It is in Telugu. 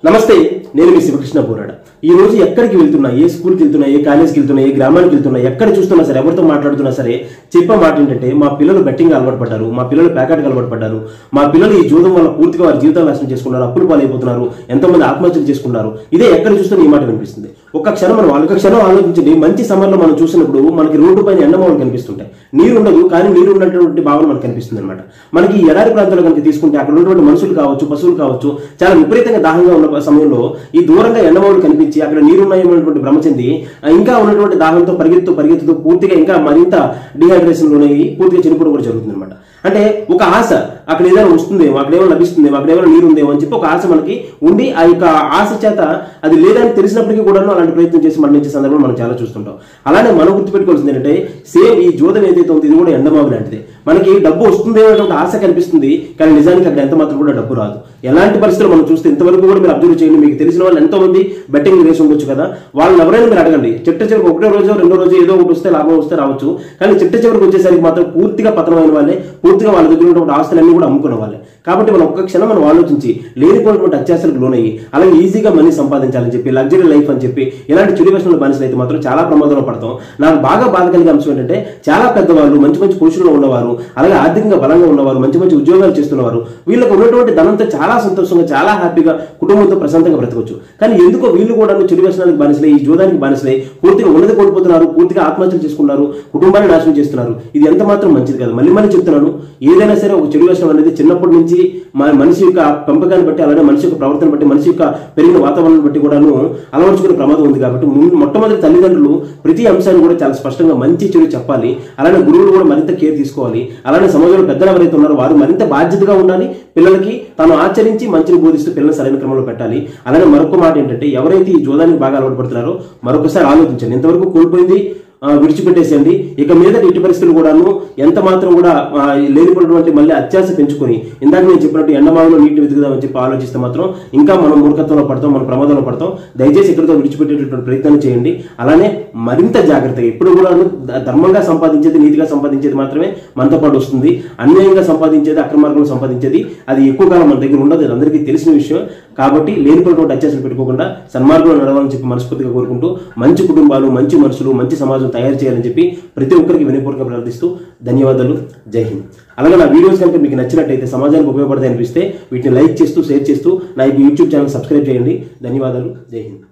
నమస్తే, నేను మీ శివకృష్ణ పోరాడ. ఈ రోజు ఎక్కడికి వెళ్తున్నా, ఏ స్కూల్కి వెళ్తున్నా, ఏ కాలేజ్కి వెళ్తున్నా, ఏ గ్రామానికి వెళ్తున్నా, ఎక్కడ చూస్తున్నా సరే, ఎవరితో మాట్లాడుతున్నా సరే చెప్పే మాట ఏంటంటే మా పిల్లలు బెట్టింగ్ అలవాటు పడ్డారు, మా పిల్లలు ప్యాకెట్కి అలవాటు పడ్డారు, మా పిల్లలు ఈ జూదం వల్ల పూర్తిగా వారి జీవితాలు నాశనం చేసుకున్నారు, అప్పులు పాలైపోతున్నారు, ఎంతోమంది ఆత్మహత్యలు చేసుకున్నారు. ఇదే ఎక్కడ చూస్తున్నా ఈ మాట వినిపిస్తుంది. ఒక క్షణం ఆలోచించండి. మంచి సమ్మర్లో మనం చూసినప్పుడు మనకి రోడ్డు పైన ఎండమావులు కనిపిస్తుంటాయి, నీరు ఉండదు, కానీ నీరు ఉన్నటువంటి భావన మనకు కనిపిస్తుంది అనమాట. మనకి ఈ ఎడారి ప్రాంతాల్లో కనుక తీసుకుంటే అక్కడ ఉన్నటువంటి మనుషులు కావచ్చు, పశువులు కావచ్చు, చాలా విపరీతంగా దాహంగా ఉన్న సమయంలో ఈ దూరంగా ఎండమావులు కనిపించి అక్కడ నీరున్నాయన్నటువంటి భ్రమ చెంది ఇంకా ఉన్నటువంటి దాహంతో పరిగెత్తుతూ పూర్తిగా ఇంకా మరింత డిహైడ్రేషన్ లోనయ్యి పూర్తిగా చనిపోవడం కూడా జరుగుతుంది అనమాట. అంటే ఒక ఆశ, అక్కడ ఏదైనా వస్తుందేమో, అక్కడేమో లభిస్తుందేమో, అక్కడేమైనా నీరు ఉందేమో అని చెప్పి ఒక ఆశ మనకి ఉండి ఆ యొక్క ఆశ చేత అది లేదని తెలిసినప్పటికీ కూడా అలాంటి ప్రయత్నం చేసి మరణించే సందర్భం మనం చాలా చూస్తుంటాం. అలానే మనం గుర్తుపెట్టుకోవాల్సింది ఏంటంటే సేమ్ ఈ జోదం ఏదైతే ఉంది ఇది కూడా ఎండమావి లాంటిది. మనకి డబ్బు వస్తుందేమో అనేటువంటి ఆశ కనిపిస్తుంది, కానీ నిజానికి అక్కడ ఎంత మాత్రం కూడా డబ్బు రాదు. ఎలాంటి పరిస్థితులు మనం చూస్తే ఇంతవరకు కూడా మీరు అబ్జర్వ్ చేయండి. మీకు తెలిసిన వాళ్ళు ఎంతో మంది బెట్టింగ్ రేసి ఉండొచ్చు కదా, వాళ్ళని ఎవరైనా మీరు అడగండి. చిట్ట చివరికి ఒకటో రోజు రెండో రోజు ఏదో ఒకటి వస్తే లాభం వస్తే రావచ్చు, కానీ చిట్ట చివరికి వచ్చేసరికి మాత్రం పూర్తిగా పతనమైన వాళ్ళే, పూర్తిగా వాళ్ళ దగ్గర ఉన్నటువంటి ఆస్తులన్నీ కూడా అమ్ముకున్న వాళ్ళే. కాబట్టి మనం ఒక్క క్షణం మనం ఆలోచించి లేనిపోయినటువంటి అత్యాశలకు లోనయ్యి అలాగే ఈజీగా మనీ సంపాదించాలని చెప్పి లగ్జరీ లైఫ్ అని చెప్పి ఇలాంటి చెడు వ్యసనాల బానిసలు అయితే మాత్రం చాలా ప్రమాదంలో పడతాం. నాకు బాగా బాధ కలిగే అంశం ఏంటంటే చాలా పెద్దవాళ్ళు, మంచి మంచి పొజిషన్లో ఉన్నవారు, అలాగే ఆర్థికంగా బలంగా ఉన్నవారు, మంచి మంచి ఉద్యోగాలు చేస్తున్నవారు, వీళ్ళకు ఉన్నటువంటి ధనంతో చాలా సంతోషంగా చాలా హ్యాపీగా కుటుంబంతో ప్రశాంతంగా బ్రతకవచ్చు. కానీ ఎందుకో వీళ్ళు కూడా చెడు వ్యసనాలకు బానిసలై, ఈ జోదానికి బానిసలై పూర్తిగా ఉన్నది కోల్పోతున్నారు, పూర్తిగా ఆత్మహత్యలు చేసుకున్నారు, కుటుంబాన్ని నాశనం చేస్తున్నారు. ఇది ఎంత మాత్రం మంచిది కాదు. మళ్ళీ చెప్తున్నాను, ఏదైనా సరే ఒక చెడు వ్యసనం అనేది చిన్నప్పటి నుంచి మనిషి యొక్క పెంపకాన్ని బట్టి, అలాగే మనిషి యొక్క ప్రవర్తన బట్టి, మనిషి యొక్క పెరిగిన వాతావరణం బట్టి కూడాను అలవర్చుకునే ప్రమాదం ఉంది. కాబట్టి మొట్టమొదటి తల్లిదండ్రులు ప్రతి అంశాన్ని కూడా చాలా స్పష్టంగా మంచి చెడు చెప్పాలి. అలానే గురువులు కూడా మరింత కేర్ తీసుకోవాలి. అలానే సమాజంలో పెద్దలు ఎవరైతే ఉన్నారో వారు మరింత బాధ్యతగా ఉండాలి. పిల్లలకి తాను ఆచరించి మంచిని బోధిస్తూ పిల్లల్ని సరైన క్రమంలో పెట్టాలి. అలానే మరొక మాట ఏంటంటే ఎవరైతే ఈ జోదానికి బాగా అలవాటు పడుతున్నారో మరొకసారి ఆలోచించండి. ఇంతవరకు కోల్పోయింది విడిచిపెట్టేసేయండి. ఇక మీద ఇటు పరిస్థితులు కూడాను ఎంత మాత్రం కూడా లేనిపోయినటువంటి మళ్ళీ అత్యాశ పెంచుకొని ఇందాక నేను చెప్పినట్టు ఎండమావిలో నీటిని వెతుకుదామని చెప్పి ఆలోచిస్తే మాత్రం ఇంకా మనం మూర్ఖత్వంలో పడతాం, మన ప్రమాదంలో పడతాం. దయచేసి ఇక్కడితో విడిచిపెట్టేటటువంటి ప్రయత్నం చేయండి. అలానే మరింత జాగ్రత్తగా ఎప్పుడు కూడా ధర్మంగా సంపాదించేది, నీతిగా సంపాదించేది మాత్రమే మనతో పాటు వస్తుంది. అన్యాయంగా సంపాదించేది, అక్రమ మార్గంలో సంపాదించేది అది ఎక్కువ కాలం మన దగ్గర ఉండదు. అది అందరికీ తెలిసిన విషయం. కాబట్టి లేనిపోయినటువంటి అత్యాశలు పెట్టుకోకుండా సన్మార్గంలో నడవాలని చెప్పి మనస్ఫూర్తిగా కోరుకుంటూ మంచి కుటుంబాలు, మంచి మనుషులు, మంచి సమాజం తయారు చేయాలని చెప్పి ప్రతి ఒక్కరికి వినయపూర్వకంగా ప్రార్థిస్తూ ధన్యవాదాలు. జై హింద్. అలాగే నా వీడియోస్ కనుక మీకు నచ్చినట్టయితే, సమాజానికి ఉపయోగపడతాయి అనిపిస్తే వీటిని లైక్ చేస్తూ, షేర్ చేస్తూ నా యూట్యూబ్ ఛానల్ సబ్స్క్రైబ్ చేయండి. ధన్యవాదాలు. జై హింద్.